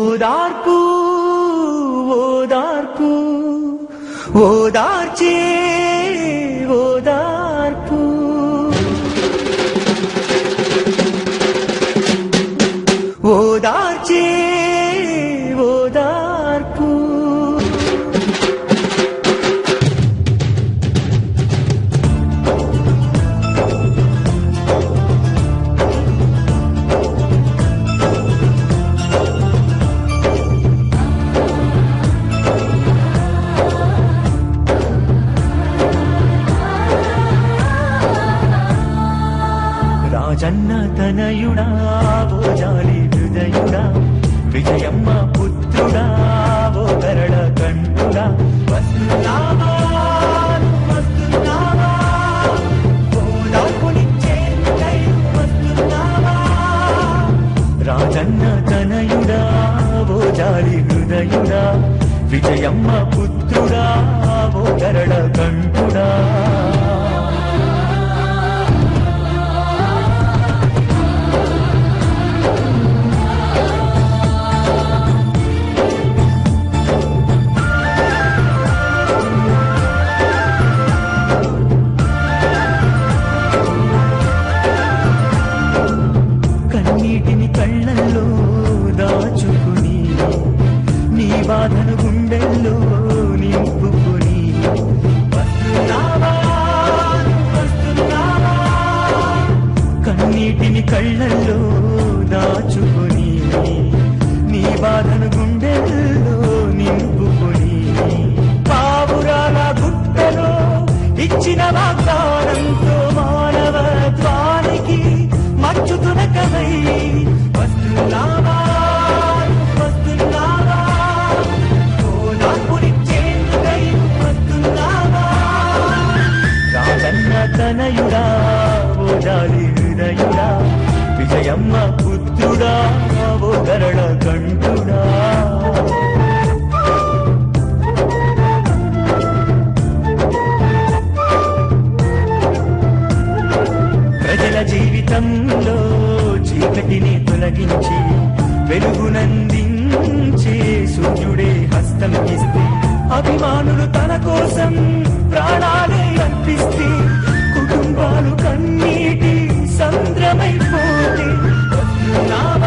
ఓదార్పు ఓదార్పు ఓదార్చే ఓదార్పు ఓదార్చే ఓదార్పు రాజన్న తనయుడా ఓ జాలి హృదయుడా విజయమ్మ పుత్రుడా ఓ కరడ కంఠుడా వస్తున్నావా వస్తున్నావా ఓదార్పునిచ్చేందుకై వస్తున్నావా రాజన్న తనయుడా ఓ జాలి హృదయుడా విజయమ్మ పుత్రుడా ఓ కరడ కంఠుడా కన్నీటిని కళ్ళల్లో దాచుకుని నీ బాధను గుండెల్లో నింపుకుని వస్తున్నావా వస్తున్నావా కన్నీటిని కళ్ళల్లో దాచుకుని నీ బాధను గుండెల్లో నింపుకుని పావురాల గుట్టలో ఇచ్చిన వాగ్దానంతో మానవత్వానికి మచ్చుతున్న కదై వస్తున్నావా వస్తున్నావా ఓదార్పునిచ్చేందుకై వస్తున్నావా రాజన్న తనయుడా ఓ జాలి హృదయుడా విజయమ్మ పుత్రుడా ఓ కరడ కంఠుడా ప్రజల జీవితంలో చీకటిని తొలగించి వెలుగునందించే సూర్యుడే హస్తం ఇస్తే అభిమానులు తన కోసం ప్రాణాలే అర్పిస్తే కుటుంబాలు కన్నీటి సంద్రమైపోతే వస్తున్నావా